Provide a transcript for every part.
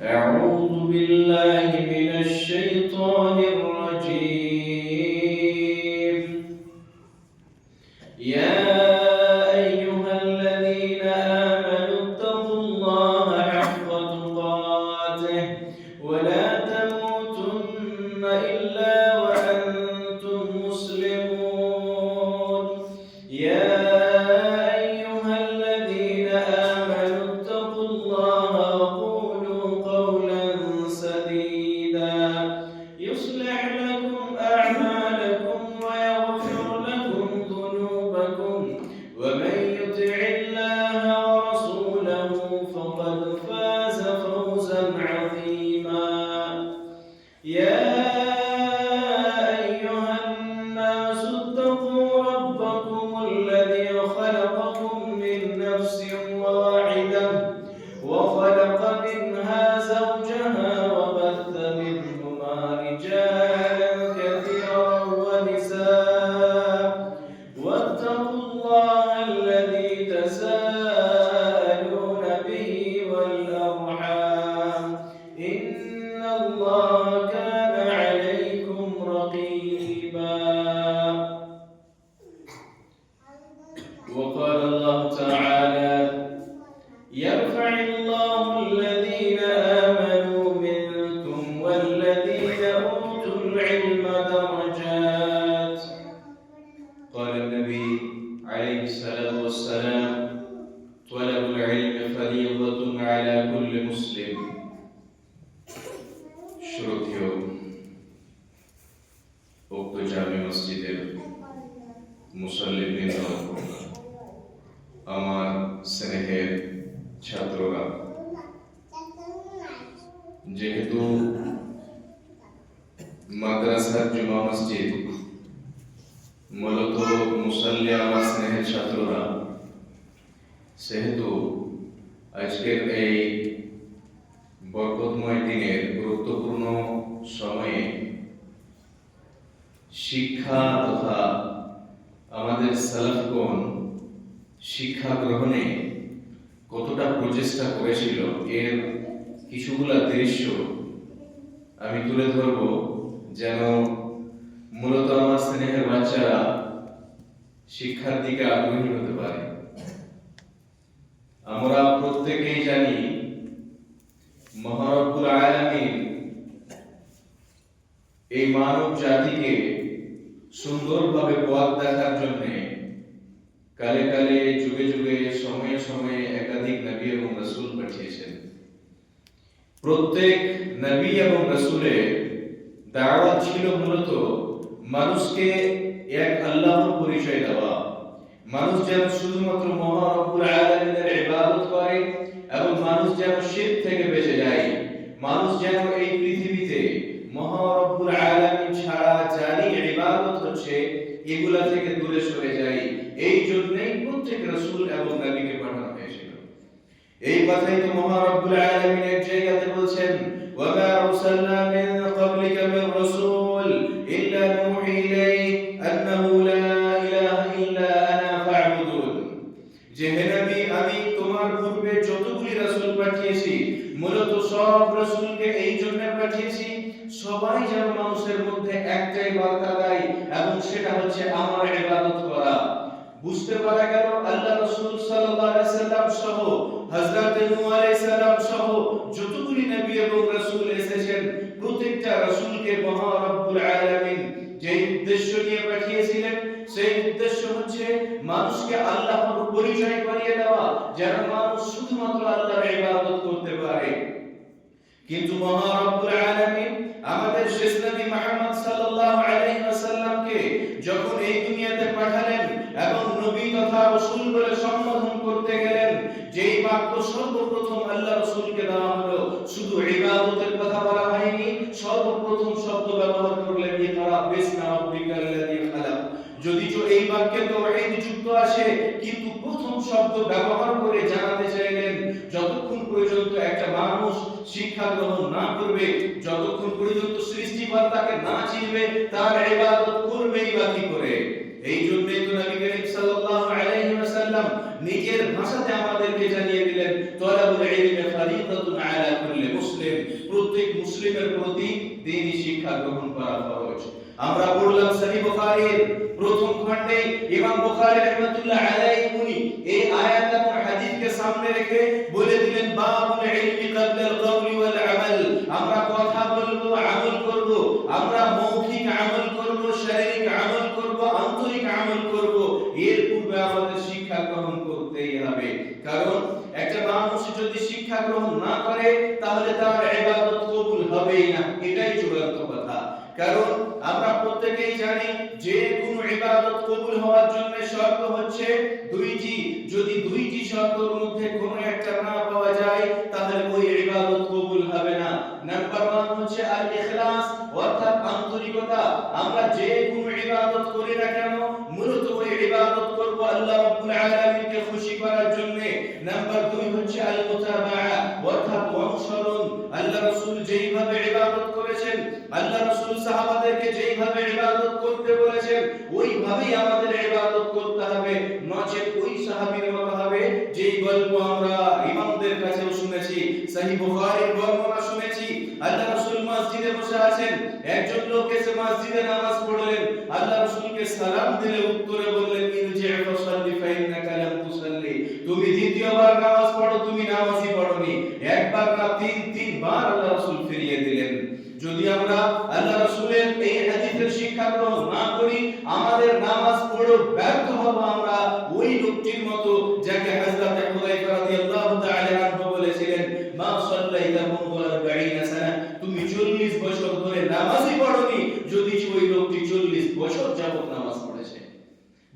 أعوذ بالله من الشيطان الرجيم. يا أيها الذين آمنوا اتقوا الله حق تقاته ولا تموتن إلا وأنتم مسلمون. يا أيها الذين آمنوا اتقوا الله وقولوا قولا سديدا يصلح لكم أعمالكم ويغفر لكم ذنوبكم ومن يطع الله ورسوله فقد فاز فوزا عظيما. يا أيها الناس اتقوا ربكم الذي خلقكم من نفس واحدة وخلق منها زوجها وبث منهما رجالا كثيرا ونساء واتقوا الله الذي تساءلون به والأرحام إن الله كان عليكم رقيبا. وقال الله تعالى: يرفع الله الذين آمنوا منكم والذين أوتوا العلم درجات. قال النبي عليه الصلاة والسلام: طلب العلم فريضة على كل مسلم. শ্রদ্ধেয় উক্ত জামে মসজিদের মুসল্লিবৃন্দ, আমার স্নেহের ছাত্ররা, যেহেতু মাদ্রাসার জুমা মসজিদ মূলত মুসল্লি আমার স্নেহের ছাত্ররা, সেহেতু আজকের এই বরকতময় দিনের গুরুত্বপূর্ণ সময়ে শিক্ষা তথা আমাদের সালাফগণ শিক্ষা গ্রহণে কতটা প্রচেষ্টা করেছিল এর কিছুগুলা দৃশ্য আমি তুলে ধরব, যেন মূলত আমার স্নেহের বাচ্চারা শিক্ষার দিকে আগ্রহী হতে পারে। আমরা প্রত্যেকেই জানি মহান রব্বুল আলামিন এই মানব জাতিকে সুন্দরভাবে পথ দেখার জন্য কালে কালে যুগে যুগে সময়ে সময়ে একাধিক নবী এবং রাসূল পাঠিয়েছেন। প্রত্যেক নবী এবং রাসূলের দাওয়াত ছিল মূলত মানুষকে এক আল্লাহর পরিচয় দেওয়া, মানুষ যেন শুধুমাত্র মহান রব্বুল আলামিনের ইবাদত করে এবং মানুষ যেন শিরক থেকে বেঁচে যায়, মানুষ যেন এই পৃথিবীতে মহান রব্বুল আলামিন ছাড়া জানি ইবাদত হচ্ছে এগুলা থেকে দূরে সরে যায়। এই জন্যই প্রত্যেক রাসূল এবং নবীকে পাঠানো হয়েছিল। এই কথাই তো মহান রব্বুল আলামিন এক জায়গাতে বলছেন, ওয়া মা আরসালনা মিন ক্বাবলিকা মির রাসূল ইল্লা নূহি ইলাইহি আন্নাহু লা ইলাহা ইল্লা আনা ফা'বুদুন। যে হে নবী, আমি তোমার পূর্বে যতগুলি রাসূল পাঠিয়েছি মূলত সব রাসূলকে এই জন্য পাঠিয়েছি সবাই যেন মানুষের মধ্যে একটাই বার্তা দেয় এবং সেটা হচ্ছে আমার ইবাদত করা। বুঝতে পারা গেল আল্লাহ রাসূল সাল্লাল্লাহু আলাইহি সাল্লাম সহ হযরত নূহ আলাইহিস সালাম সহ যতগুলি নবী এবং রাসূল এসেছেন প্রত্যেকটা রাসূলকে মহান রব্বুল আলামিন যে উদ্দেশ্য নিয়ে পাঠিয়েছিলেন সেই উদ্দেশ্য হচ্ছে মানুষকে আল্লাহর পরিচয় করিয়ে দেওয়া, যেন মানুষ শুধুমাত্র আল্লাহর ইবাদত করতে পারে। কিন্তু মহান রব্বুল আলামিন আমাদের শেষ নবী মুহাম্মদ সাল্লাল্লাহু আলাইহি ওয়াসাল্লামকে যখন এই দুনিয়াতে পাঠালেন এবং নবী তথা রাসূল বলে সম্বোধন করতে গেলেন, যেই বাক্য সর্বপ্রথম আল্লাহ রাসূলকে দেওয়া হলো, শুধু ইবাদতের কথা বলা হয়নি, সর্বপ্রথম শব্দ ব্যবহার করলেন ইকরা বিসমি রাব্বিকাল্লাযী খালাক। যদিও এই বাক্যে তাওহীদ যুক্ত আসে, কিন্তু প্রথম শব্দ ব্যবহার করে জানাতে চাইলেন যতক্ষণ পর্যন্ত একটা মানুষ শিক্ষা গ্রহণ না করবে, যতক্ষণ পর্যন্ত সৃষ্টিকর্তাকে না চিনবে, তার ইবাদত করবেই বা কি করে। এই জন্যই তো নবী করিম সাল্লাল্লাহু আলাইহি ওয়াসাল্লাম নিজের ভাষাতে আমাদেরকে জানিয়ে দিলেন, তালাবুল ইলমি ফারিদাতুন আলা কুল্লি মুসলিম। প্রত্যেক মুসলিমের প্রতি দ্বীনি শিক্ষা গ্রহণ করা ফরজ। আমরা পড়লাম সহিহ বুখারীর প্রথম খণ্ডে ইমাম বুখারী রাহমাতুল্লাহ আলাইহি উনি এই আয়াত এবং হাদিসকে সামনে রেখে বলে দিলেন বাবুল ইলমি ক্বাবলা আল কওলি ওয়াল আমাল। আমরা কথা বলবো, আমল করব, আমরা মৌখিক আমল করব, শারীরিক আমল করব, আন্তরিক আমল করব, এর পূর্বে আমাদের শিক্ষা গ্রহণ করতেই হবে। কারণ একটা মানুষ যদি শিক্ষা গ্রহণ না করে তাহলে তার ইবাদত কবুল হবেই না, এটাই চূড়ান্ত কথা। কারণ আমরা প্রত্যেকেই জানি যে কোন ইবাদত কবুল হওয়ার জন্য শর্ত হচ্ছে দুইটি। যদি দুইটি শর্তের মধ্যে কোনো একটা না পাওয়া যায় তাহলে ওই ইবাদত কবুল হবে না। নাম্বার 1 হচ্ছে আল ইখলাস, অর্থাৎ আন্তরিকতা। আমরা যে কোন ইবাদত করি না কেন মূলত ওই ইবাদত করব আল্লাহ রাব্বুল আলামিনকে খুশি করার জন্য। নাম্বার 2 হচ্ছে আল মুতাবাআ, অর্থাৎ অনুসরণ। আল্লাহ রাসূল যেইভাবে ইবাদত করেছেন, আল্লাহ রাসূল সাহাবাদেরকে যেইভাবে ইবাদত করতে বলেছেন ওইভাবেই আমাদের ইবাদত করতে হবে, নচেত ওই সাহাবীর মতো হবে যেই গল্প আমরা ইমামদের কাছেও শুনেছি, সহিহ বুখারীর বর্ণনা শুনেছি। আল্লাহ রাসূল মসজিদে বসে আছেন, একজন লোক এসে মসজিদে নামাজ পড়লেন, আল্লাহ রাসূলকে সালাম দিলে উত্তরে বললেন ইরজি ফাসাল্লি ফাইন্নাকা লাম তুসাল্লি, তুমি দ্বিতীয়বার নামাজ পড়ো, তুমি নামাজই পড়োনি। একবার না তিনবার আল্লাহ রাসূল ফিরিয়ে দিলেন। যদি আমরা আল্লাহ রাসূলের এই হাদিসের শিক্ষা গ্রহণ না করি আমাদের নামাজ পড়ো ব্যর্থ হব আমরা ওই লোকটির মতো যাকে হযরত হুযায়ফা রাদিয়াল্লাহু তাআলা আনহু বলেছিলেন মা সাল্লাইতা মুনযু 40 সানা, তুমি 40 বছর ধরে নামাজই পড়োনি, যদি ওই লোকটি 40 বছর যাবত নামাজ পড়েছে।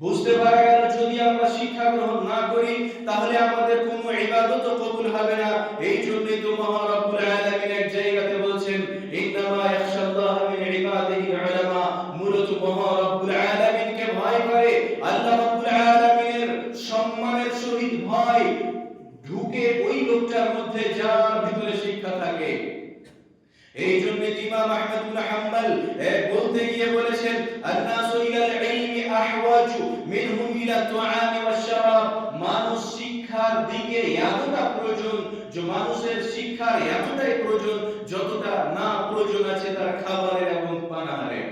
বুঝতে পারা গেল যদি আমরা শিক্ষা গ্রহণ না করি তাহলে আমাদের কোনো ইবাদত কবুল হবে না। এই জন্যই তো মহান রব্বুল আলামিন এক জায়গাতে বলছেন ইন্নামা ইয়াখশাল্লাহ মিন ইবাদিহি উলামা, মূলত মহান রব্বুল আলামিনকে ভয় করে, আল্লাহ রব্বুল আলামিনের সম্মানের সহিত ভয় ঢুকে ওই লোকটার মধ্যে যার ভিতরে শিক্ষা থাকে। এই জন্য ইমাম আহমদ ইবনে হাম্বল বলতে গিয়ে বলেছেন আন-নাসু ইলাল ইলমি আহওয়াজু মিনহুম ইলা তুআমি ওয়াশ শারাব, মানুষ শিক্ষার দিকে এতটা প্রয়োজন যে মানুষের শিক্ষার এতটাই প্রয়োজন যতটা না প্রয়োজন আছে তার খাবারের এবং পানাহারের।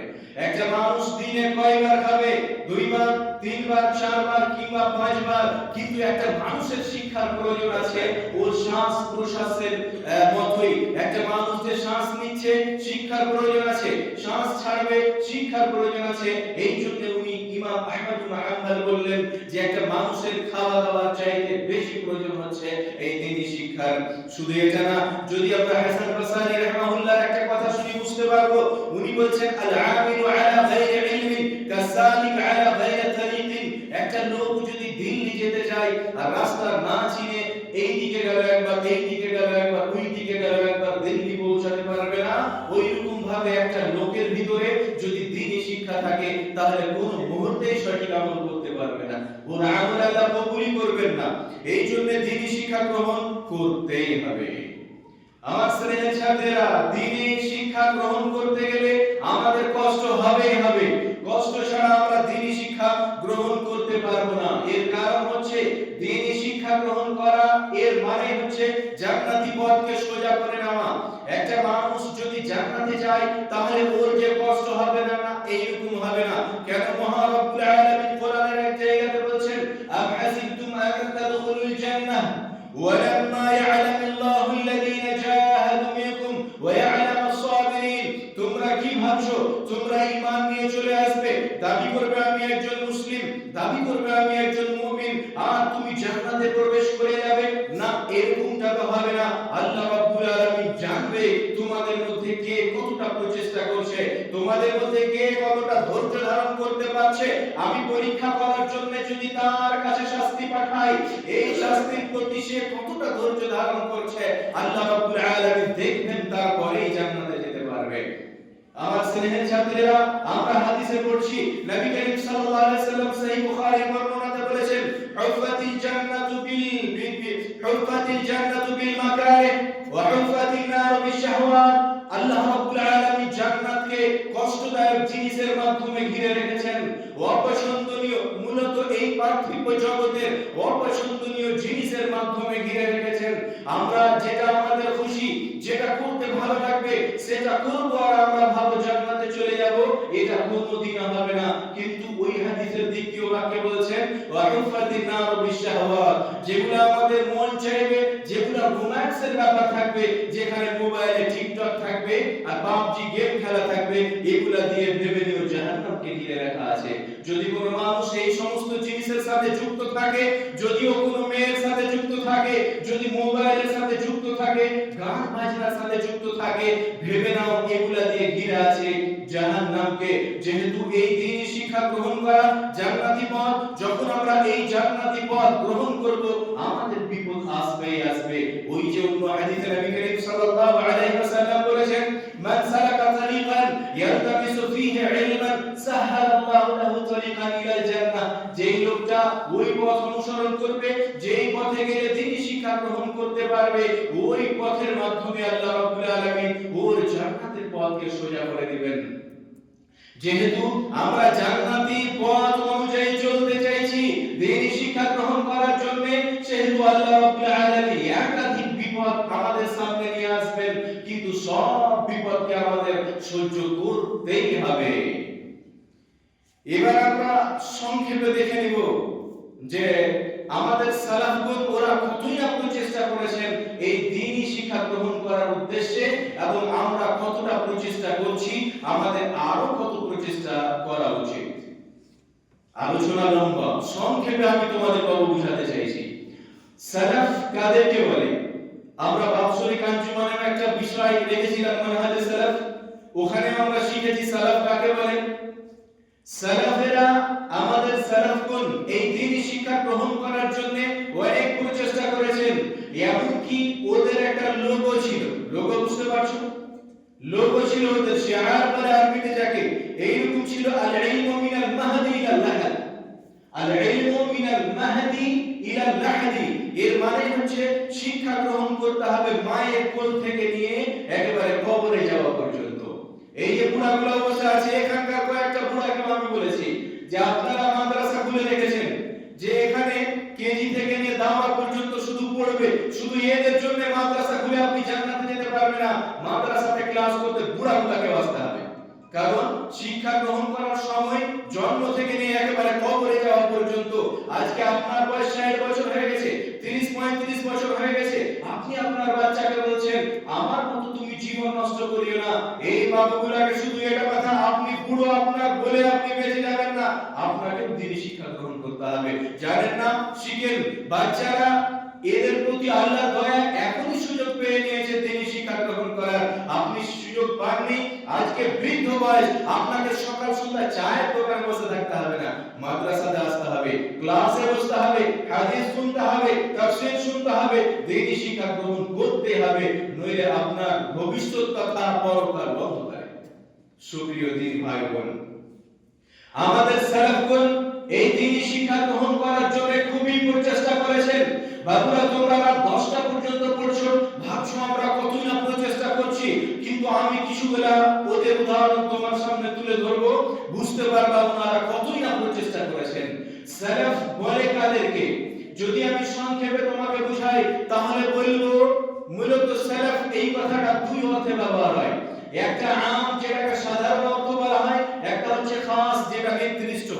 একটা মানুষ দিনে কয়বার খাবে? 2 বার, 3 বার, 4 বার কিংবা 5 বার, কিন্তু একটা মানুষের শিক্ষার প্রয়োজন আছে ওর শ্বাস প্রশ্বাসের মতোই। একটা মানুষ যে শ্বাস নিচ্ছে শিক্ষার প্রয়োজন আছে, শ্বাস ছাড়বে শিক্ষার প্রয়োজন আছে। এই জন্য উনি ইমাম আহমদ ইবনে হাম্বল বললেন যে একটা মানুষের খাওয়া দাওয়ার চাইতে বেশি প্রয়োজন হচ্ছে এই দ্বীনি শিক্ষার। শুধু এটা না, যদি আমরা হাসান বাসরি রাহিমাহুল্লাহ একটা কথা শুনি বুঝতে পারবো। উনি বলছেন আল আমিলু আলা গায়রি ইলমিন কাসালিক আলা গায়রি তারিকিন, একটা লোক যদি দিল্লি যেতে চায় আর রাস্তা না চিনে এই দিকে গেল একবার, এই দিকে গেল একবার, ওই দিকে গেল একবার, দিল্লি পৌঁছাতে পারবে না। ওইরকম ভাবে একটা লোকের ভিতরে যদি দ্বীনি শিক্ষা থাকে তাহলে কোন মুহূর্তেই সঠিক আমল করতে পারবে না, ওর আমল আল্লাহ কবুলই করবেন না। এই জন্য দ্বীনি শিক্ষা গ্রহণ করতেই হবে। আমার স্নেহের ছাত্রেরা, দ্বীনি শিক্ষা গ্রহণ করতে গেলে আমাদের কষ্ট হবেই হবে। কষ্ট ছাড়া আমরা দ্বীনি শিক্ষা গ্রহণ করতে পারবো না। এর কারণ হচ্ছে দ্বীনি শিক্ষা গ্রহণ করা এর মানে হচ্ছে জান্নাতি পথকে সোজা করে নেওয়া। একটা মানুষ যদি জান্নাতে যায় তাহলে ওর যে কষ্ট হবে না এইরকম হবে না। কেন মহান রব্বুল আলামিন কোরআনের এক জায়গাতে বলেছেন আম হাসিবতুম আন তাদখুলুল জান্নাহ ওয়ালাম্মা ইয়ালামিল্লাহু আল্লাযীনা জাহাদু মিনকুম ওয়া ইয়ালামাস সাবিরিন, তোমরা কি ভাবছো তোমরা ঈমান নিয়ে চলে আসবে, দাবি করবে আমি একজন মুসলিম, দাবি করবে আমি একজন মুমিন, আর তুমি জান্নাতে প্রবেশ করে যাবে না, এরকমটা তো হবে না। আল্লাহ রাব্বুল আলামিন জানবে তোমাদের মধ্যে কে কতটা প্রচেষ্টা করছে, তোমাদের মধ্যে কে কতটা ধৈর্য ধারণ করতে পারছে। আমি পরীক্ষা করার জন্য যদি তার কাছে শাস্তি পাঠাই, এই শাস্তির প্রতি সে কতটা ধৈর্য ধারণ করছে আল্লাহ রাব্বুল আলামিন দেখবেন, তারপরেই জান্নাতে যেতে পারবে। আমার স্নেহের ছাত্রেরা, আমরা হাদিসে পড়ছি নবী করিম সাল্লাল্লাহু আলাইহি ওয়াসাল্লাম সহিহ বুখারীর বর্ণনাতে বলেছেন হুফাতিল জান্নাতু বিল মাকারিহ ওয়া হুফাতিন নারু বিশ-শাহওয়াত। আল্লাহ রাব্বুল আলামিন জান্নাতকে কষ্টদায়ক জিনিসের মাধ্যমে ঘিরে রেখেছেন, অপছন্দনীয়, মূলত এই পার্থিব জগতের অপছন্দনীয় জিনিসের মাধ্যমে ঘিরে রেখেছেন। আমরা যেটা আমাদের খুশি, যেটা করতে ভালো লাগবে সেটা করব আর আমরা ভাবো জান্নাতে চলে যাব, এটা কোনোদিন হবে না। কিন্তু ওই হাদিসের দ্বিতীয় বাক্যে বলছেন ওয়া হুফাতিন নার বিশাহাওয়াত, যেগুলো আমাদের মন চাইবে, যেগুলো রোম্যান্সের ব্যাপার থাকবে, যেখানে মোবাইলে টিকটক থাকবে আর পাবজি গেম খেলা থাকবে, এগুলা দিয়ে ভেবে নিও জাহান্নামকে ঘিরে রাখা আছে। যদি কোনো মানুষ এই সমস্ত জিনিসের সাথে যুক্ত থাকে, যদিও কোনো মেয়ের সাথে যুক্ত থাকে, যদি মোবাইলের সাথে যুক্ত থাকে, গান বাজনার সাথে যুক্ত থাকে, ভেবে নাও এগুলা দিয়ে ঘিরে আছে জাহান্নামকে। যেহেতু এই দ্বীনি শিক্ষা গ্রহণ করা জান্নাতি পথ, যখন আমরা এই জান্নাতি পথ গ্রহণ করব আমাদের বিপদ আসবেই আসবে। ওই যে অন্য হাদিসে নবী করিম সাল্লাল্লাহু আলাইহি ওয়াসাল্লাম বলেছেন মান সালাকা তারিকান ইয়ালতামিসু ফীহি ইলমান সাহালাল্লাহু লাহু তারিকান ইলাল জান্নাহ, যেই লোকটা ওই পথ অনুসরণ করবে, যেই পথে গেলে দ্বীনি শিক্ষা গ্রহণ করতে পারবে, ওই পথের মাধ্যমে আল্লাহ রাব্বুল আলামিন ওর জান্নাতের পথকে সোজা করে দিবেন। যেহেতু আমরা জান্নাতি পথ অনুযায়ী চলতে চাইছি দ্বীনি শিক্ষা গ্রহণ করার জন্য, সেহেতু আল্লাহ রাব্বুল আলামিন একাধিক বিপদ আমাদের সামনে নিয়ে আসবেন, কিন্তু সব বিপদকে আমাদের সহ্য করতেই হবে। এবার আমরা সংক্ষেপে দেখে নিব যে আমাদের সালাফগণ ওরা কতই না প্রচেষ্টা করেছেন এই দ্বীনি শিক্ষা গ্রহণ করার উদ্দেশ্যে, এবং আমরা কতটা প্রচেষ্টা করছি, আমাদের আরো কত প্রচেষ্টা করা উচিত। আলোচনা লম্বা, সংক্ষেপে আমি তোমাদের বাবু বুঝাতে চাইছি। সালাফ কাদেরকে বলে? আমরা বাৎসরিক আঞ্জুমানের একটা বিষয় রেখেছিলাম মানহাজে সালাফ, ওখানে আমরা শিখেছি সালাফ কাকে বলে। সালাফেরা, আমাদের সালাফগণ এই দ্বীনি শিক্ষা গ্রহণ করার জন্য অনেক প্রচেষ্টা করেছেন। এমনকি ওদের একটা লোগো ছিল, লোগো বুঝতে পারছো? লোগো ছিল ওদের, শিআর বলে আরবিতে যাকে, এইরকম ছিল আল ইলমু মিনাল মাহদি ইলাল লাহদ। আল ইলমু মিনাল মাহদি ইলাল লাহদি এর মানে হচ্ছে শিক্ষা গ্রহণ করতে হবে মায়ের কোল থেকে নিয়ে একেবারে কবরে যাওয়া পর্যন্ত। এই যে বুড়াগুলো বসে আছে, এখানকার কয়েকটা বুড়াকে আমি বলেছি যে আপনারা মাদ্রাসা খুলে রেখেছেন, যে এখানে কেজি থেকে নিয়ে দাওয়া পর্যন্ত শুধু পড়বে, শুধু এদের জন্য মাদ্রাসা খুলে আপনি জান্নাতে যেতে পারবেন না। মাদ্রাসাতে ক্লাস করতে বুড়াগুলাকে আসতে হবে, কারণ শিক্ষা গ্রহণ করার সময় জন্ম থেকে নিয়ে একেবারে কবরে যাওয়া পর্যন্ত। আজকে আপনার বয়স 60 বছর হয়ে গেছে, 30-35 বছর হয়ে গেছে, আপনি আপনার বাচ্চাকে বলছেন আমার মতো তুমি জীবন নষ্ট করিও না। এই বাবুগুলাকে শুধু এটা কথা, আপনি বুড়ো আপনার বলে আপনি বেঁচে যাবেন না, আপনাকে দ্বীনি শিক্ষা গ্রহণ করতে হবে। জানেন না, শিখেন। বাচ্চারা এদের প্রতি আল্লাহর দয়া, এখনই সুযোগ পেয়ে নিয়েছে দ্বীনি শিক্ষা গ্রহণ করার। আপনি সুযোগ পাননি, আজকে বৃদ্ধ বয়স, আপনাকে সকাল সন্ধ্যা চায়ের দোকানে বসে থাকতে হবে না, মাদ্রাসাতে আসতে হবে, ক্লাসে বসতে হবে, হাদিস শুনতে হবে, তাফসীর শুনতে হবে, দ্বীনি শিক্ষা গ্রহণ করতে হবে, নইলে আপনার ভবিষ্যৎ তথা পরকাল অন্ধকারে। সুপ্রিয় দিন ভাই বোন, আমাদের সালাফগণ এই দ্বীনি শিক্ষা গ্রহণ করার জন্য খুবই প্রচেষ্টা করেছেন। বাবুরা, তোমরা রাত 10টা পর্যন্ত পড়ছো, ভাবছো আমরা কতই না প্রচেষ্টা করছি, কিন্তু আমি কিছুগুলা ওদের উদাহরণ তোমার সামনে তুলে ধরবো, বুঝতে পারবা ওনারা কতই না প্রচেষ্টা করেছেন। সালাফ বলে কাদেরকে? যদি আমি সংক্ষেপে তোমাকে বুঝাই তাহলে বলবো মূলত সালাফ এই কথাটা দুই অর্থে ব্যবহার হয়। একটা আম, যেটাকে সাধারণ অর্থ বলা হয়, একটা হচ্ছে খাস, যেটা নির্দিষ্ট।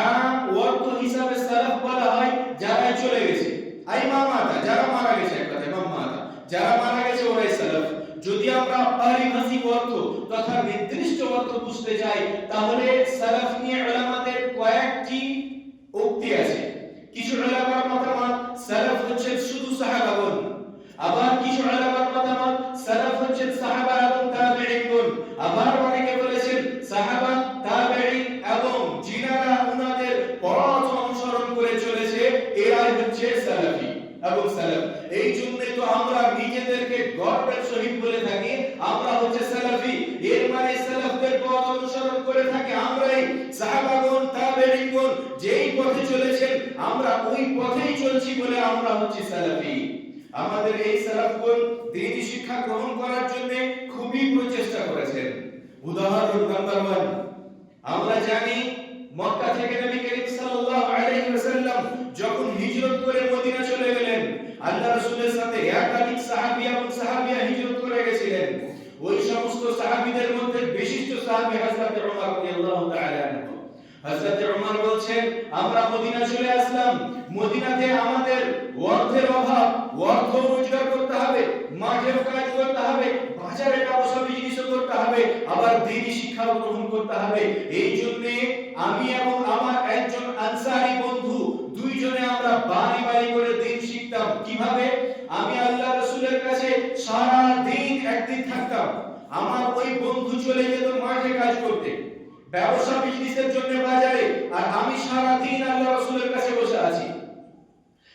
আম অর্থ হিসাবে সালাফ বলা হয় যারা চলে গেছে, আই মামাতা, যারা মারা গেছে, এক কথায় মামাতা, যারা মারা গেছে ওরাই সালাফ। যদি আমরা পারিভাষিক অর্থ তথা নির্দিষ্ট অর্থ বুঝতে চাই, তাহলে সালাফ নিয়ে উলামাদের কয়েকটি উক্তি আছে। কিছু উলামার মতামত সালাফ হচ্ছে শুধু সাহাবাগণ, আবার কিছু উলামার মতামত সালাফ হচ্ছে সাহাবা এবং তাবেঈনগণ, আবার অনেকে বলেছেন সাহাবা, তাবেঈন এবং যিনারা উনাদের পথ অনুসরণ করে চলেছে এরাই হচ্ছে সালাফি এবং সালাফ। এই জন্যই তো আমরা নিজেদেরকে গর্বের সহিত বলে থাকি আমরা হচ্ছে সালাফি। এর মানে সালাফদের পথ অনুসরণ করে থাকি আমরাই। সাহাবাগণ, তাবেঈনগণ যেই পথে চলেছেন আমরা ওই পথেই চলছি বলে আমরা হচ্ছে সালাফি। আমাদের এই সালাফগণ দ্বীনি শিক্ষা গ্রহণ করার জন্য খুবই প্রচেষ্টা করেছেন। উদাহরণ নাম্বার 1, আমরা জানি মক্কা থেকে নবী করিম সাল্লাল্লাহু আলাইহি ওয়াসাল্লাম যখন হিজরত করে মদিনা চলে গেলেন, আল্লাহ রাসূলের সাথে একাধিক সাহাবী এবং সাহাবিয়া হিজরত করে গেছিলেন। ওই সমস্ত সাহাবীদের মধ্যে বিশিষ্ট সাহাবী হযরত ওমর রাদিয়াল্লাহু তাআলা আনহু। হযরত ওমর বলছেন, আমরা মদিনা চলে আসলাম, মদিনাতে আমাদের অর্থের অভাব, অর্থ রোজগার করতে হবে, মাঠের কাজ করতে হবে, বাজারে ব্যবসা বিজনেস করতে হবে, আবার দ্বীনি শিক্ষা গ্রহণ করতে হবে। এই জন্য আমি এবং আমার একজন আনসারী বন্ধু দুইজনে আমরা বাড়ি বাড়ি করে দ্বীন শিখতাম। কিভাবে? আমি আল্লাহ রাসূলের কাছে সারা দিন একদিন থাকতাম, আমার ওই বন্ধু চলে যেত মাঠে কাজ করতে, ব্যবসা বিজনেসের জন্য বাজারে, আর আমি সারা দিন আল্লাহ রাসূলের কাছে বসে আছি।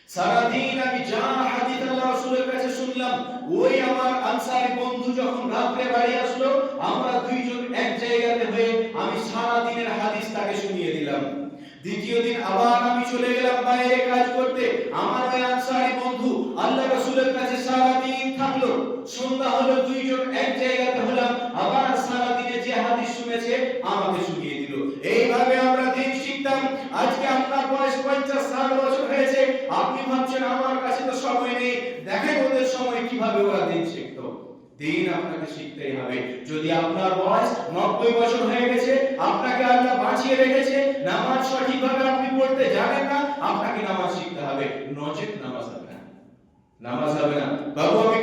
সারা দিন আমি যা হাদিস আল্লাহ রাসূলের কাছে শুনলাম, ওই আমার আনসারী বন্ধু যখন রাতে বাড়ি আসলো, আমরা দুইজন এক জায়গাতে হয়ে আমি সারা দিনের হাদিস তাকে শুনিয়ে দিলাম। দ্বিতীয় দিন আবার আমি চলে গেলাম বাইরে কাজ করতে, আমার ওই আনসারী বন্ধু আল্লাহ রাসূলের কাছে সারা দিন থাকলো। সন্ধ্যা হলো, দুইজন এক জায়গাতে হলাম, আবার সারা দিনে যে হাদিস শুনেছে আমাকে শুনিয়ে দিল। এইভাবে আমরা দিন শিখতাম। আজকে আপনার বয়স 50-60 বছর হয়েছে, আপনি ভাবছেন আমার কাছে তো সময় নেই। দেখেন ওদের সময় কিভাবে ওরা দিন শিখতো। দিন আপনাকে শিখতেই হবে। যদি আপনার বয়স 90 বছর হয়ে গেছে, আপনাকে আল্লাহ বাঁচিয়ে রেখেছে, নামাজ সঠিকভাবে আপনি পড়তে জানেন না, আপনাকে নামাজ শিখতে হবে, নচেত নামাজ হবে না। নামাজ হবে না। বাবু আমি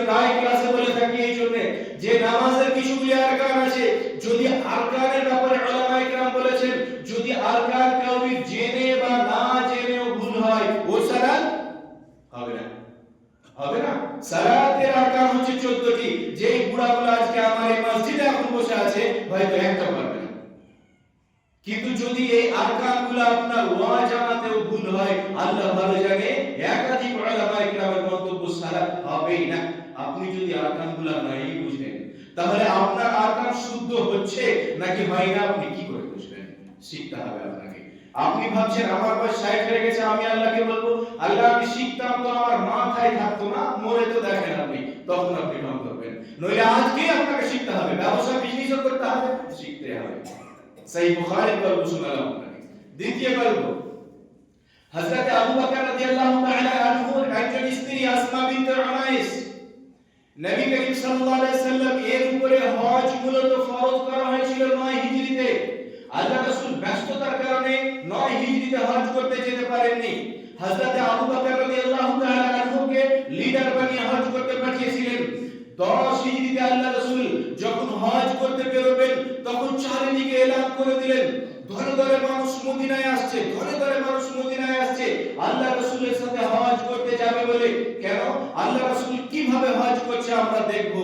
প্রায় ক্লাসে বলে থাকি এই জন্য যে নামাজের কিছুগুলি আরকান আছে। যদি আরকানের ব্যাপারে উলামায়ে কেরাম বলেছেন, যদি আরকান কাউরি জেনে বা না জেনেও ভুল হয়, ও সালাত হবে না, হবে না। সালাতের আরকান হচ্ছে 14টি। যেই বুড়াগুলো আজকে আমার এই মসজিদে এখন বসে আছে, হয়তো একটা পারবে না। কিন্তু যদি এই আরকানগুলো আপনার ওয়াজানাতেও ভুল হয়, আল্লাহ ভালো জানে, একাধিক উলামায়ে কেরামের মন্তব্য সালাত হবেই না। আপনি যদি আরকানগুলো নাই বুঝেন, তাহলে আপনার আরকান শুদ্ধ হচ্ছে নাকি হয় না, আপনি কি করে বুঝবেন? শিখতে হবে আপনাকে। আপনি ভাবছেন আমার বয়স 60 হয়ে গেছে, আমি আল্লাহকে বলবো আল্লাহ আমি শিখতাম তো আমার মাথায় থাকতো না, মরে তো দেখেন আপনি, তখন আপনি ঢং করবেন। নইলে আজকেই আপনাকে শিখতে হবে, ব্যবসা বিজনেস করতে হবে, শিখতে হবে। সহিহ বুখারীর গল্প শোনালাম আপনাকে। দ্বিতীয় গল্প, হযরত আবু বকর রাদিয়াল্লাহু তাআলা আনহুর একজন স্ত্রী আসমা বিনতে উমাইস, নবী করিম সাল্লাল্লাহু আলাইহি সাল্লাম এর উপরে হজ মূলত ফরজ করা হয়েছিল 9 হিজরিতে। আল্লাহ রাসূল ব্যস্ততার কারণে 9 হিজরিতে হজ করতে যেতে পারেননি। হযরত আবু বকর রাদিয়াল্লাহু তাআলা আনহুকে লিডার বানিয়ে হজ করতে পাঠিয়েছিলেন। 10 হিজরিতে আল্লাহ রাসূল যখন হজ করতে বেরোবেন, তখন চারিদিকে এলান করে দিলেন, ধরে ধরে মানুষ মদিনায় আসছে, ধরে ধরে মানুষ মদিনায় আসছে আল্লাহ রাসূলের সাথে হজ করতে যাবে বলে। কেন? আল্লাহ রাসূল কিভাবে হজ করছে আমরা দেখব,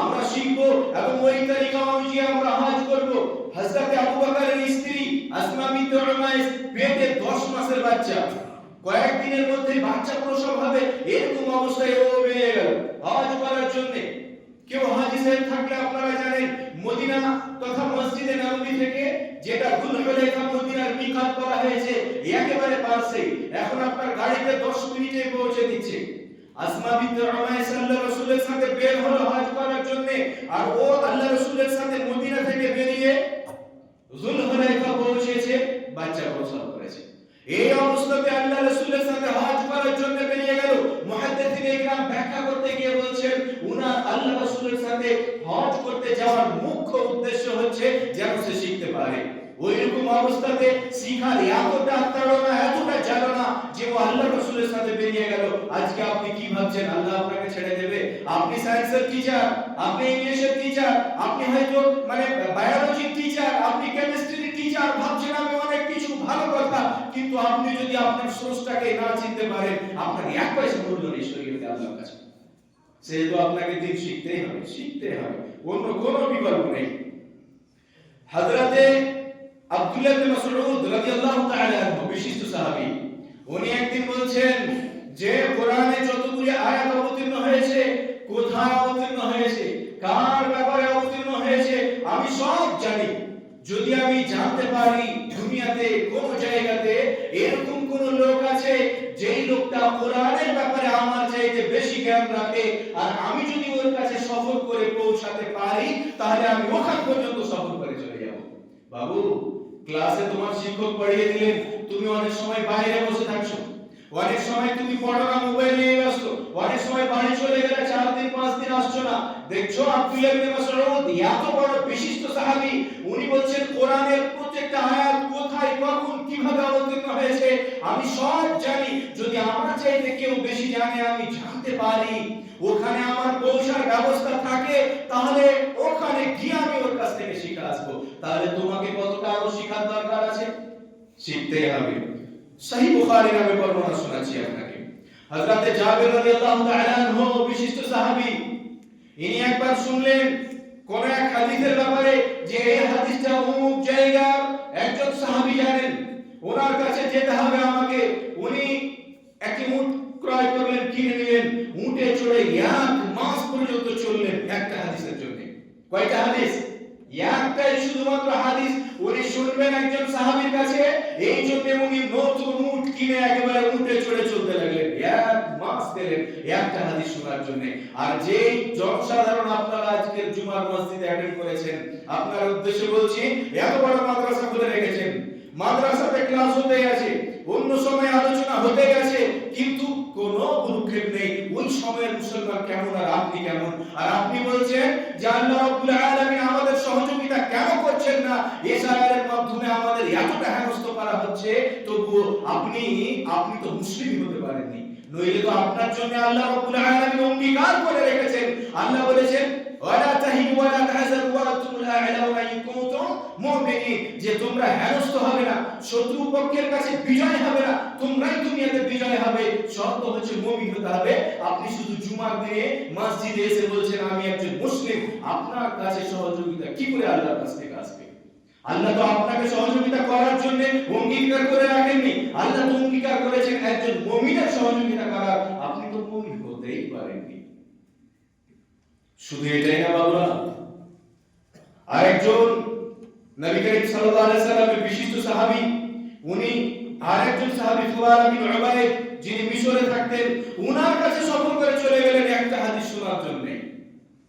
আমরা শিখব এবং ওই তরিকা অনুযায়ী আমরা হজ করব। হযরত আবু বকরের স্ত্রী আসমা বিনতে উমাইস পেটে 10 মাসের বাচ্চা, কয়েকদিনের মধ্যে বাচ্চা প্রসব হবে, এরকম অবস্থায় ও বেরিয়ে গেল হজ করার জন্য। কেউ হাজী সাহেব থাকলে আপনারা জানেন, মদিনা তথা মসজিদে নববী থেকে যেটা যুলহুলাইফা মদিনার মিকাত করা হয়েছে, একেবারে পাশে, এখন আপনার গাড়িতে 10 মিনিটে পৌঁছে দিচ্ছে। আসমা বিনতে উমাইস আল্লাহ রাসূলের সাথে বের হলো হজ করার জন্য, আর ও আল্লাহ রাসূলের সাথে মদিনা থেকে বেরিয়ে যুলহুলাইফা পৌঁছেছে, বাচ্চা প্রসব করেছে। এই অবস্থাতে আল্লাহ রাসূলের সাথে হজ করার জন্য বেরিয়ে গেল। মুহাদ্দিসিনে ইকরাম ব্যাখ্যা করতে গিয়ে বলছেন, উনার আল্লাহ রাসূলের সাথে হজ করতে যাওয়ার মুখ্য উদ্দেশ্য হচ্ছে যেন সে শিখতে পারে। ওইরকম অবস্থাতে শিখার এতটা তাড়না, এতটা জ্বালানা যে ও আল্লাহ রাসূলের সাথে বেরিয়ে গেল। আজকে আপনি কি ভাবছেন আল্লাহ আপনাকে ছেড়ে দেবে? আপনি সায়েন্সের টিচার, আপনি ইংলিশের টিচার, আপনি হয়তো বায়োলজির টিচার, আপনি কেমিস্ট্রির টিচার, ভাবছেন আমি অনেক কিছু, ভালো কথা, কিন্তু আপনি যদি আপনার সোর্সটাকে না চিনতে পারেন, আপনার এক পয়সা মূল্য নেই শরীয়তে আল্লাহর কাছে। সেহেতু আপনাকে দিন শিখতেই হবে, শিখতে হবে, অন্য কোনো বিকল্প নেই। হযরতে আব্দুল্লাহ ইবনে মাসউদ রাদিয়াল্লাহু তাআলা আনহু বিশিষ্ট সাহাবী, উনি একদিন বলছেন যে কোরআনে যতগুলি আয়াত অবতীর্ণ হয়েছে, কোথায় অবতীর্ণ হয়েছে, কার ব্যাপারে অবতীর্ণ হয়েছে, আমি সব জানি। যদি আমি জানতে পারি দুনিয়াতে কোন জায়গাতে এরকম কোন লোক আছে যেই লোকটা কোরআনের ব্যাপারে আমার চাইতে বেশি জ্ঞান রাখে, আর আমি যদি ওর কাছে সফর করে পৌঁছাতে পারি, তাহলে আমি ওখান পর্যন্ত সফর করে চলে যাব। বাবু, ক্লাসে তোমার শিক্ষক পড়িয়ে দিলেন, তুমি অনেক সময় বাইরে বসে থাকছো, অনেক সময় তুমি পড়ো না, মোবাইল নিয়ে ব্যস্ত, অনেক সময় বাড়ি চলে গেলে 4 দিন 5 দিন আসছো না। দেখছো আব্দুল্লাহ ইবনে মাসউদ এত বড় বিশিষ্ট সাহাবী, উনি বলছেন কোরআনের প্রত্যেকটা আয়াত কোথায় কখন কিভাবে অবতীর্ণ হয়েছে আমি সব জানি। যদি আমার চাইতে কেউ বেশি জানে, আমি জানতে পারি, ওখানে আমার পৌঁছার ব্যবস্থা থাকে, তাহলে ওখানে গিয়ে আমি ওর কাছ থেকে শিখে আসবো। তাহলে তোমাকে কতটা আরো শেখার দরকার আছে? শিখতেই হবে। সহিহ বুখারী নামে বর্ণনা শোনাচ্ছি আপনাকে। হযরত জাবির রাদিয়াল্লাহু তাআলা আনহু বিশিষ্ট সাহাবী, ইনি একবার শুনলেন কোন এক হাদিসের ব্যাপারে যে এই হাদিসটা অমুক জায়গার একজন সাহাবী জানেন, ওনার কাছে যেতে হবে আমাকে। উনি একটি উট ক্রয় করলেন, কিনে নিলেন, উটে চড়ে 1 মাস পর্যন্ত চললেন একটা হাদিসের জন্য। কয়টা হাদিস? একটাই শুধুমাত্র হাদিস উনি শুনবেন একজন সাহাবীর কাছে, এই জন্য উনি নতুন উট কিনে একেবারে উটে চড়ে চলতে লাগলেন। 1 মাস দিলেন একটা হাদিস শোনার জন্য। আর যেই জনসাধারণ আপনারা আজকের জুমার মসজিদে অ্যাটেন্ড করেছেন, আপনার উদ্দেশ্যে বলছি, এত বড় মাদ্রাসা খুলে রেখেছেন, মাদ্রাসাতে ক্লাস হতে আছে, অন্য সময় আলোচনা হতে আছে, কিন্তু কোনো ভ্রুক্ষেপ নেই ওই সময়ের মুসলমান কেমন আর আপনি কেমন। আর আপনি বলছেন যে আল্লাহ রাব্বুল আলামিন আমাদের সহযোগিতা কেন করছেন না, ইসরায়েলের মাধ্যমে আমাদের এতটা হেনস্থ করা হচ্ছে, তবুও আপনি তো মুসলিম হতে পারেননি। নইলে তো আপনার জন্য আল্লাহ রাব্বুল আলামিন অঙ্গীকার করে রেখেছেন। আল্লাহ বলেছেন ওয়ালা তাহিনু ওয়ালা তাহজানু ওয়া আনতুমুল আ'লাউনা ইন কুনতুম মুমিনিন, যে তোমরা হেনস্থ হবে না, শত্রু পক্ষের কাছে বিজয় হবে না, তোমরাই দুনিয়াতে বিজয় হবে। শর্ত হচ্ছে মুমিন হতে হবে। আপনি শুধু জুমার দিনে মসজিদে এসে বলছেন আমি একজন মুসলিম, আপনার কাছে সহযোগিতা কি করে আল্লাহর কাছ থেকে আসবে? আল্লাহ তো আপনাকে সহযোগিতা করার জন্য অঙ্গীকার করে রাখেননি। আল্লাহ তো অঙ্গীকার করেছেন একজন মুমিনের সহযোগিতা করার, আপনি তো মুমিন হতেই পারেননি। শুধু এটাই না বাবুরা, আরেকজন নবী করিম সাল্লাল্লাহু আলাইহি সাল্লামের বিশিষ্ট সাহাবী, উনি আরেকজন সাহাবী ফুদাল বিন উবাইদ, যিনি মিশরে থাকতেন, উনার কাছে সফর করে চলে গেলেন একটা হাদিস শোনার জন্য।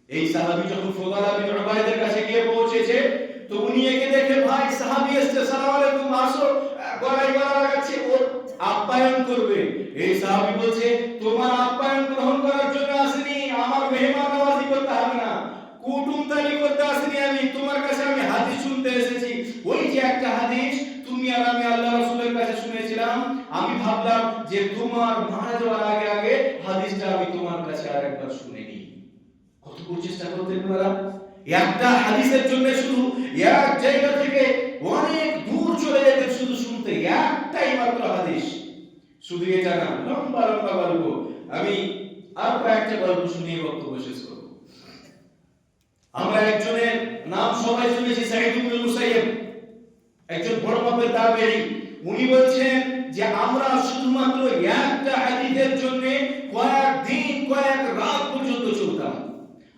এই সাহাবী যখন ফুদাল বিন উবাইদের কাছে গিয়ে পৌঁছেছে, তো উনি একে দেখে, ভাই সাহাবী এসেছে, আসসালামু আলাইকুম, আসো, গলায় গলা লাগাচ্ছে, ওর আপ্যায়ন করবে। এই সাহাবী বলছে তোমার আপ্যায়ন গ্রহণ করার জন্য আসেনি, আমার মেহমান নওয়াজি করতে হবে না, কুটুমতালি করতে আসেনি, আমি তোমার কাছে আমি হাদিস শুনতে এসেছি। ওই যে একটা হাদিস তুমি আর আমি আল্লাহ রাসূলের কাছে শুনেছিলাম, আমি ভাবলাম যে তোমার মারা যাওয়ার আগে আগে হাদিসটা আমি তোমার কাছে আরেকবার শুনে নিই। কতটুকু চেষ্টা করতেন ওনারা একটা হাদিসের জন্য, শুধু এক জায়গা থেকে অনেক দূর চলে যেতেন শুধু শুনতে, একটাই মাত্র হাদিস। শুধু এটা না, লম্বা লম্বা গল্প। আমি আর কয়েকটা গল্প শুনিয়ে বক্তব্য শেষ করব। আমরা একজনের নাম সবাই শুনেছি, সাঈদ ইবনে মুসাইয়্যিব, একজন বড় মাপের তাবেঈ। উনি বলছেন যে আমরা শুধুমাত্র একটা হাদিসের জন্য কয়েক দিন কয়েক রাত পর্যন্ত চলতাম।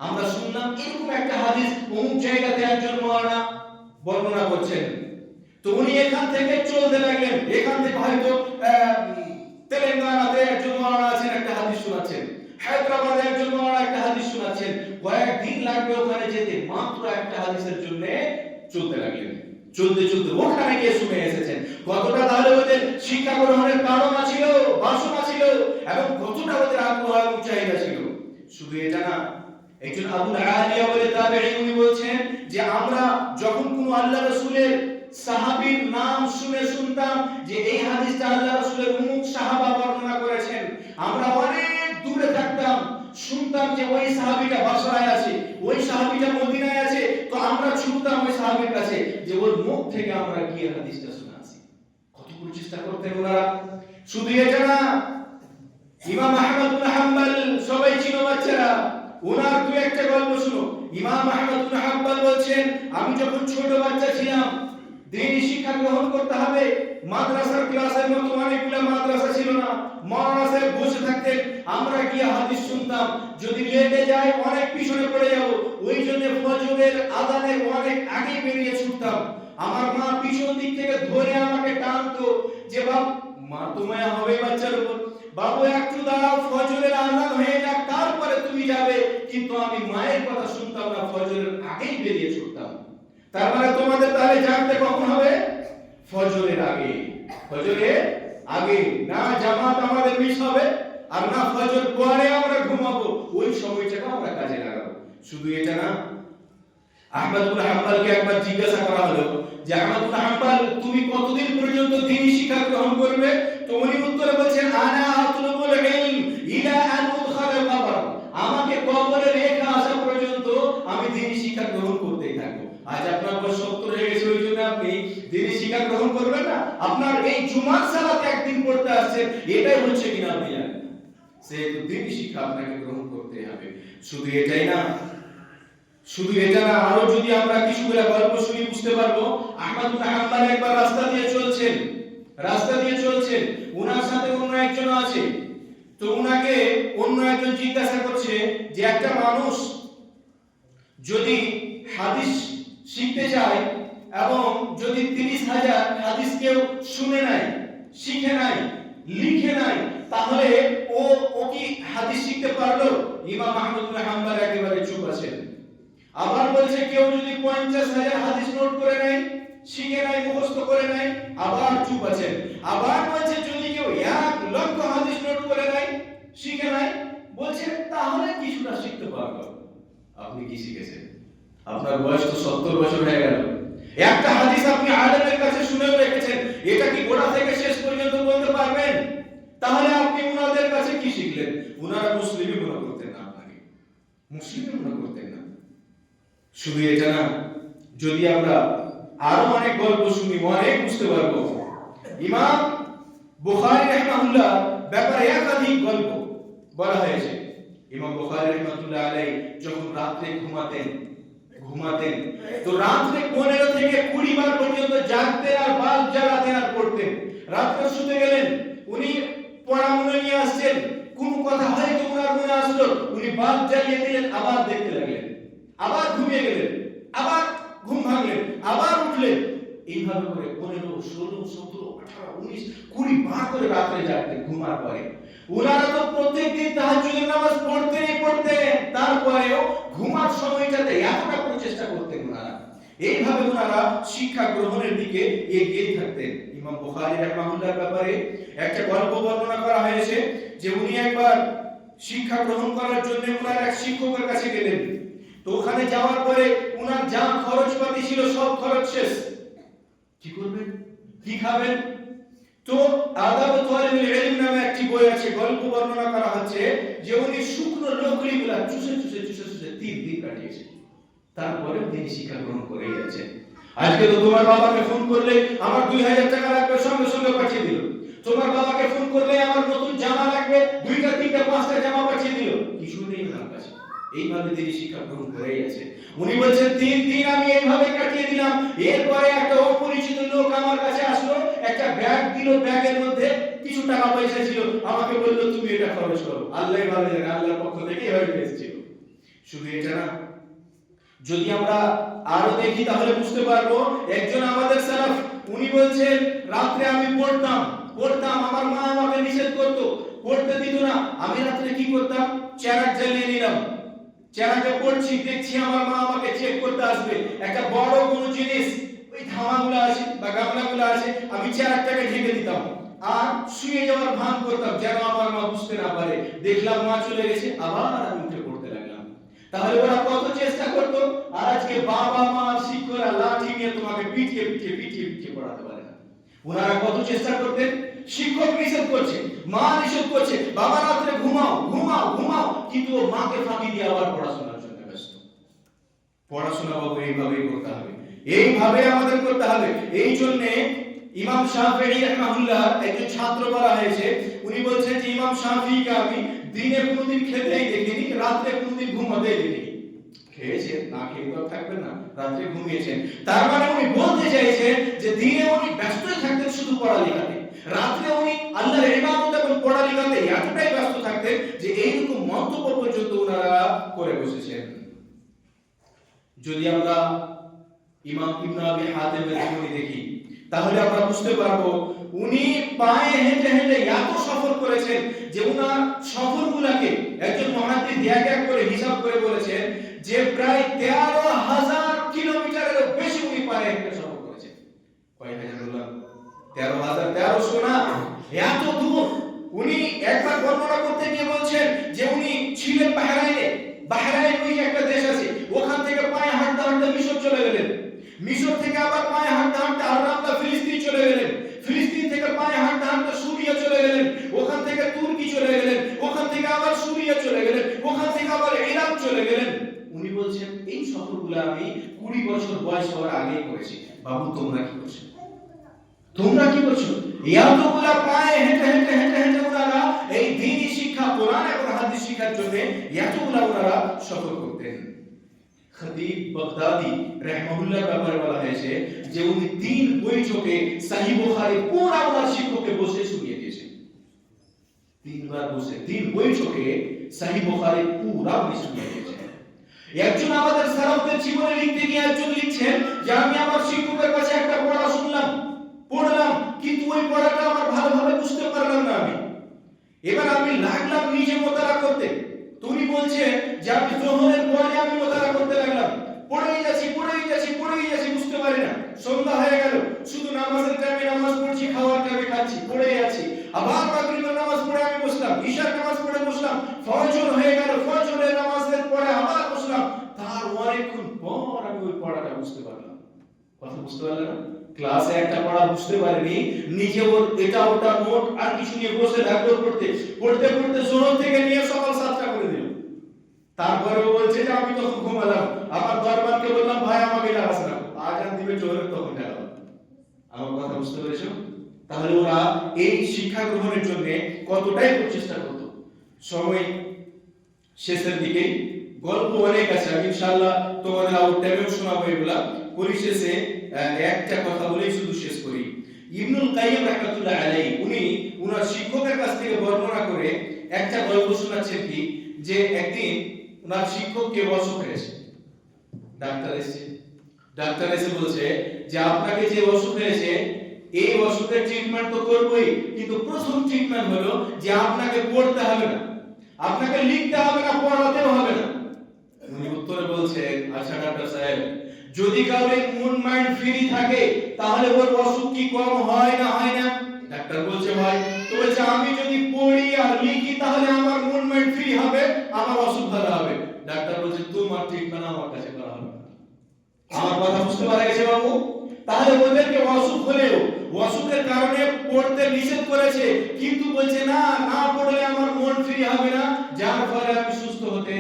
আমরা শুনলাম এরকম একটা হাদিস অমুক জায়গাতে একজন মাওলানা বর্ণনা করছেন, তো উনি এখান থেকে চলতে লাগলেন। এখান থেকে হয়তো তেলেঙ্গানাতে একজন মাওলানা আছেন, একটা হাদিস শোনাচ্ছেন, হায়দ্রাবাদে একজন মাওলানা একটা হাদিস শোনাচ্ছেন। কয়েকদিন লাগবে ওখানে যেতে, মাত্র একটা হাদিসের জন্য চলতে লাগলেন। চলতে চলতে ওখানে গিয়ে শুনে এসেছেন। কতটা তাহলে ওদের শিক্ষা গ্রহণের কারণ ছিল, বাসনা ছিল, এবং কতটা ওদের আগ্রহ এবং চাহিদা ছিল। শুধু এটা না, একজন আবুল আলিয়া বলে তাবেঈ, উনি বলছেন যে আমরা যখন কোন আল্লাহ রাসূলের সাহাবীর নাম শুনে শুনতাম যে এই হাদিসটা আল্লাহ রাসূলের অমুক সাহাবা বর্ণনা করেছেন, আমরা অনেক দূরে থাকতাম, শুনতাম যে ওই সাহাবীটা বাসরায় আছে, ওই সাহাবীটা মদিনায় আছে, তো আমরা ছুটতাম ওই সাহাবীর কাছে যে ওর মুখ থেকে আমরা গিয়ে হাদিসটা শুনে আসি। কতটুকু চেষ্টা করতেন ওনারা। শুধু এটা না, ইমাম আহমদ ইবনে হাম্বল সবাই চিনো বাচ্চারা, ওনার দুই একটা গল্প শুনো। ইমাম আহমদ ইবনে হাম্বল বলছেন আমি যখন ছোট বাচ্চা ছিলাম, দ্বীনি শিক্ষা গ্রহণ করতে হবে, মাদ্রাসার ক্লাসের মতো অনেকগুলো মাদ্রাসা ছিল না, মাদ্রাসায় বসে থাকতেন, আমরা গিয়ে হাদিস শুনতাম, যদি লেটে যাই অনেক পিছনে পড়ে যাব, ওই জন্য ফজরের আযানের অনেক আগে বেরিয়ে ছুটতাম। আমার মা পিছন দিক থেকে ধরে আমাকে টানতো যে বাপ, মা তো মায়া হবে বাচ্চার উপর, বাবু একটু দাঁড়াও, ফজরের আযান হয়ে যাক তারপরে তুমি যাবে। কিন্তু আমি মায়ের কথা শুনতাম না, ফজরের আগেই বেরিয়ে ছুটতাম। তার মানে তোমাদের তাহলে জানতে কখন হবে? ফজরের আগে। ফজরের আগে না জামাত আমাদের মিস হবে, আর না ফজর পরে আমরা ঘুমাবো, ওই সময়টাকে আমরা কাজে লাগাবো। শুধু এটা না, আহমদ ইবনে হাম্বলকে একবার জিজ্ঞাসা করা হলো যে আহমদ ইবনে হাম্বল, তুমি কতদিন পর্যন্ত দ্বীনি শিক্ষা গ্রহণ করবে? তো উনি উত্তরে বলছেন, আনা আতলুবুল ইলম ইলা আন উদখাল কবর, আমাকে কবরে রেখে আসা পর্যন্ত আমি দ্বীনি শিক্ষা গ্রহণ করতেই থাকবো। আজ আপনার বয়স 70 হয়ে গেছে, ওই জন্য আপনি দ্বীনি শিক্ষা গ্রহণ করবেন না? আপনার এই জুমার সালাতে একদিন পড়তে আসছেন, এটাই হচ্ছে কিনা আপনি জানেন? সেহেতু দ্বীনি শিক্ষা আপনাকে গ্রহণ করতে হবে। শুধু এটাই না, শুধু এটা না, আরো যদি আমরা কিছুগুলা গল্প শুনি বুঝতে পারবো। আহমদ ইবনে হাম্বল একবার রাস্তা দিয়ে চলছেন, উনার সাথে অন্য একজন আছে। তো উনাকে অন্য একজন জিজ্ঞাসা করছে যে একটা মানুষ যদি হাদিস শিখতে চায় এবং যদি 30,000 হাদিস কেউ শুনে নাই, শিখে নাই, লিখে নাই, তাহলে ও কি হাদিস শিখতে পারলো? ইমাম আহমদ ইবনে হাম্বল একেবারে চুপ আছেন। আবার বলছে কেউ যদি 50,000 হাদিস নোট করে নাই, শিখে নাই, মুখস্থ করে নাই, আবার চুপ আছেন। আবার বলছে যদি কেউ 1,00,000 হাদিস নোট করে নাই, শিখে নাই, বলছে তাহলে কিছুটা শিখতে পারবে। আপনি কি শিখেছেন? আপনার বয়স তো 70 বছর হয়ে গেল, একটা হাদিস আপনি আলেমের কাছে শুনেও রেখেছেন, এটা কি গোড়া থেকে শেষ পর্যন্ত বলতে পারবেন? তাহলে আপনি উনাদের কাছে কি শিখলেন? উনারা মুসলিমই মনে করতেন না, আপনাকে মুসলিমই মনে করতেন না। শুধু এটা না, যদি আমরা আরো অনেক গল্প শুনি, অনেক বুঝতে পারবো। ইমাম বুখারী রাহিমাহুল্লাহ ব্যাপারে একাধিক গল্প বলা হয়েছে। ইমাম বুখারী রাহিমাতুল্লাহ আলাইহি যখন রাতে ঘুমাতেন, তো রাতে 15 থেকে 20 বার পর্যন্ত জাগতেন আর বাল্ব জ্বালাতেন আর পড়তেন। রাতে শুতে গেলেন, উনি পড়া মনে নিয়ে আসছেন, কোন কথা হয়তো ওনার মনে আসলো, উনি বাল্ব জ্বালিয়ে দিলেন, আবার দেখতে লাগলেন, আবার ঘুমিয়ে গেলেন, আবার ঘুম ভাঙলেন, আবার উঠলেন। এইভাবে করে 15, 16, 17, 18, 19, 20 বার করে রাতে জাগতেন ঘুমার পরে। ওনারা তো প্রত্যেকদিন তাহাজ্জুদের নামাজ পড়তেন, তারপরেও ঘুমার সময়টাতে এতটা প্রচেষ্টা করতেন ওনারা। এইভাবে ওনারা শিক্ষা গ্রহণের দিকে এগিয়ে থাকতেন। ইমাম বুখারী রাহিমাহুল্লাহর ব্যাপারে একটা গল্প বর্ণনা করা হয়েছে যে উনি একবার শিক্ষা গ্রহণ করার জন্য ওনার এক শিক্ষকের কাছে গেলেন। তো ওখানে যাওয়ার পরে ওনার যা খরচপাতি ছিল সব খরচ শেষ। কি করবেন, কি খাবেন? তো আদাব তালিবুল ইলম নামে একটি বই আছে, গল্প বর্ণনা করা হচ্ছে যে উনি শুকনো লকড়িগুলা চুষে 3 দিন কাটিয়েছেন, তারপরে তিনি শিক্ষা গ্রহণ করে যাচ্ছেন। আজকে তো তোমার বাবাকে ফোন করলে আমার 2000 টাকা লাগবে, সঙ্গে সঙ্গে পাঠিয়ে দিল। তোমার বাবাকে ফোন করলে আমার নতুন জামা লাগবে, 2টা 3টা 5টা জামা পাঠিয়ে দিল। কিছু নেই ওনার কাছে। এইভাবে তিনি শিক্ষা গ্রহণ করে যাচ্ছেন। উনি বলছেন 3 দিন আমি এইভাবে কাটিয়ে দিলাম। এরপরে একটা অপরিচিত লোক আমার কাছে আসলো, একটা ব্যাগ দিল, ব্যাগের মধ্যে কিছু টাকা পয়সা ছিল, আমাকে বলল তুমি এটা খরচ করো। আল্লাহই ভালো জানে, আল্লাহর পক্ষ থেকে হয়ে এসেছিল। শুধু এটা না, যদি আমরা আরো দেখি তাহলে বুঝতে পারবো। একজন আমাদের সালাফ, উনি বলছেন রাতে আমি পড়তাম, আমার মা আমাকে নিষেধ করতো, পড়তে দিত না। আমি রাতে কি করতাম, চেরাগ জ্বালিয়ে নিলাম, চেরাগে পড়ছি, দেখছি আমার মা আমাকে চেক করতে আসবে। একটা বড় কোনো জিনিস, ওই ধামাগুলো আছে বা গামলাগুলো আছে, আমি চেরাগটাকে ঢেকে দিতাম আর শুয়ে যাওয়ার ভান করতাম যেন আমার মা বুঝতে না পারে। দেখলাম মা চলে গেছে, আবার আমি উঠে পড়তে লাগলাম। তাহলে ওরা কত চেষ্টা করতো। আর আজকে বাবা মা শিক্ষকরা লাঠি নিয়ে তোমাকে পিটিয়ে পড়াতে পারে না। ওনারা কত চেষ্টা করতেন। শিক্ষক নিষেধ করছে, মা নিষেধ করছে, বাবা রাতে ঘুমাও, কিন্তু ও মাকে ফাঁকি দিয়ে আবার পড়াশোনার জন্য ব্যস্ত। পড়াশোনা বাবু এইভাবেই করতে হবে, এইভাবে আমাদের করতে হবে। এই জন্য ইমাম শাফিঈ রাহিমাহুল্লাহ একজন ছাত্র বলা হয়েছে, উনি বলছেন যে ইমাম শাফিঈকে আমি দিনে কোনোদিন খেতেই দেখিনি, রাতে কোনোদিন ঘুমাতেই দেখিনি। খেয়েছেন, না খেয়ে তো থাকবেন না, রাতে ঘুমিয়েছেন। তার মানে উনি বলতে চাইছেন যে দিনে উনি ব্যস্ত থাকতেন শুধু পড়ালেখাতে, রাতে উনি আল্লাহর ইবাদত এবং পড়ালেখাতে এতটাই ব্যস্ত থাকতেন যে এইরকম মন্তব্য পর্যন্ত ওনারা করে বসেছেন। যদি আমরা ইমাম ইবনে আবি হাতিমের জীবনী দেখি তাহলে আমরা বুঝতে পারবো উনি পায়ে হেঁটে এত সফর করেছেন যে ওনার সফরগুলোকে একজন মুহাদ্দিস এক করে হিসাব করে বলেছেন যে প্রায় 13,000 কিলোমিটারেরও বেশি উনি পায়ে হেঁটে সফর করেছেন। কয় হাজার বললাম? 13,000, 1300 না, এত দূর। উনি একবার বর্ণনা করতে গিয়ে বলছেন যে উনি ছিলেন বাহরাইনে। বাহরাইন ওই একটা দেশ আছে, ওখান থেকে পায়ে হাঁটতে হাঁটতে মিশর চলে গেলেন। মিশর থেকে আবার পায়ে হাঁটতে হাঁটতে আরামদা ফিলিস্তিন চলে গেলেন। ফিলিস্তিন থেকে পায়ে হাঁটতে হাঁটতে সুরিয়া চলে গেলেন। ওখান থেকে তুর্কি চলে গেলেন। ওখান থেকে আবার সুরিয়া চলে গেলেন। ওখান থেকে আবার ইরাক চলে গেলেন। উনি বলছেন এই সফরগুলো আমি 20 বছর বয়স হওয়ার আগেই করেছি। বাবু তোমরা কি করছো? তোমরা কি করছো? এতগুলা পায়ে হেঁটে হেঁটে হেঁটে হেঁটে ওনারা এই দ্বীনি শিক্ষা, কোরআন এবং হাদিস শিক্ষার জন্য এতগুলা ওনারা সফর করতেন। খতিব বাগদাদি রাহিমাহুল্লাহ ব্যাপারে বলা হয়েছে যে উনি 3 বৈঠকে সহিহ বুখারী পুরো ওনার শিক্ষককে বসে শুনিয়ে দিয়েছেন। 3 বার বসে 3 বৈঠকে সহিহ বুখারী পুরো উনি শুনিয়ে দিয়েছেন। একজন আমাদের সালাফদের জীবনে লিখতে গিয়ে একজন লিখছেন যে আমি আমার শিক্ষকের কাছে একটা পড়া শুনলাম, পড়লাম, কিন্তু ওই পড়াটা আমার ভালোভাবে বুঝতে পারলাম না। এবার আমি লাগলাম নিজে মোতালা করতে। তুমি বলছে যে আমি যোহরের পরে আমি মোতালা করতে লাগলাম, পড়েই যাচ্ছি বুঝতে পারি না। সন্ধ্যা হয়ে গেল, শুধু নামাজের টাইমে নামাজ পড়ছি, খাওয়ার টাইমে খাচ্ছি, পড়েই আছি। আবার মাগরিবের নামাজ পড়ে আমি বসলাম, ঈশার নামাজ পড়ে বসলাম, ফজর হয়ে গেল, ফজরের নামাজের পরে আবার বসলাম। তার অনেকক্ষণ পর আমি ওই পড়াটা বুঝতে পারলাম। কথা বুঝতে পারলাম? ক্লাসে একটা পড়া বুঝতে পারিনি, নিজে ওর এটা ওটা নোট আর কিছু নিয়ে বসে থাকলো পড়তে পড়তে পড়তে জোহর থেকে নিয়ে সকাল 7টা করে দিল। তারপরে ও বলছে যে আমি তখন ঘুমালাম। আমার দরবারকে বললাম ভাই আমাকে নামাজ না, আজান দিবে জোহরের তখন গেলাম। আমার কথা বুঝতে পেরেছো? তাহলে ওরা এই শিক্ষা গ্রহণের জন্য কতটাই প্রচেষ্টা করত। সময় শেষের দিকে, গল্প অনেক আছে, আমি ইনশাআল্লাহ তোমাদের আউট টাইমেও শোনাবো এগুলা। পরিশেষে একটা কথা বলেই শুধু শেষ করি। ইবনুল কাইয়িম রাহমাতুল্লাহ আলাইহি উনি ওনার শিক্ষকের কাছ থেকে বর্ণনা করে একটা গল্প শোনাচ্ছেন কি, যে একদিন ওনার শিক্ষককে অসুখ হয়েছে। ডাক্তার এসে বলছে যে আপনাকে যে অসুখ হয়েছে এই অসুখের ট্রিটমেন্ট তো করবই, কিন্তু প্রথম ট্রিটমেন্ট হলো যে আপনাকে পড়তে হবে না, আপনাকে লিখতে হবে না, পড়াতেও হবে না। উনি উত্তরে বলছেন আচ্ছা ডাক্তার সাহেব, যদি কাউরে মন মাইন্ড ফ্রি থাকে তাহলে ওর অসুখ কি কম হয় না হয় না? ডাক্তার বলছে ভাই, তো বলছে আমি যদি পড়ি আর লিখি তাহলে আমার মন মাইন্ড ফ্রি হবে, আমার অসুখ ভালো হবে। ডাক্তার বলছে তোমার ট্রিটমেন্ট আমার কাছে করা হবে না। আমার কথা বুঝতে পারা গেছে বাবু? তাহলে ওদেরকে অসুখ হলেও অসুখের কারণে পড়তে নিষেধ করেছে, কিন্তু বলছে না, না পড়লে আমার মন ফ্রি হবে না, যার ফলে আমি সুস্থ হতে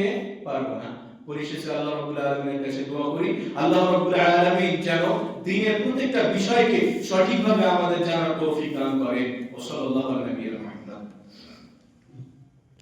পারবো না। পরিশেষে আল্লাহ রাব্বুল আলামিনের কাছে দোয়া করি, আল্লাহ রাব্বুল আলামিন যেন দ্বীনের প্রত্যেকটা বিষয়কে সঠিকভাবে আমাদের জানার তৌফিক দান করেন। ওয়া সাল্লাল্লাহু আলা নবিয়িনা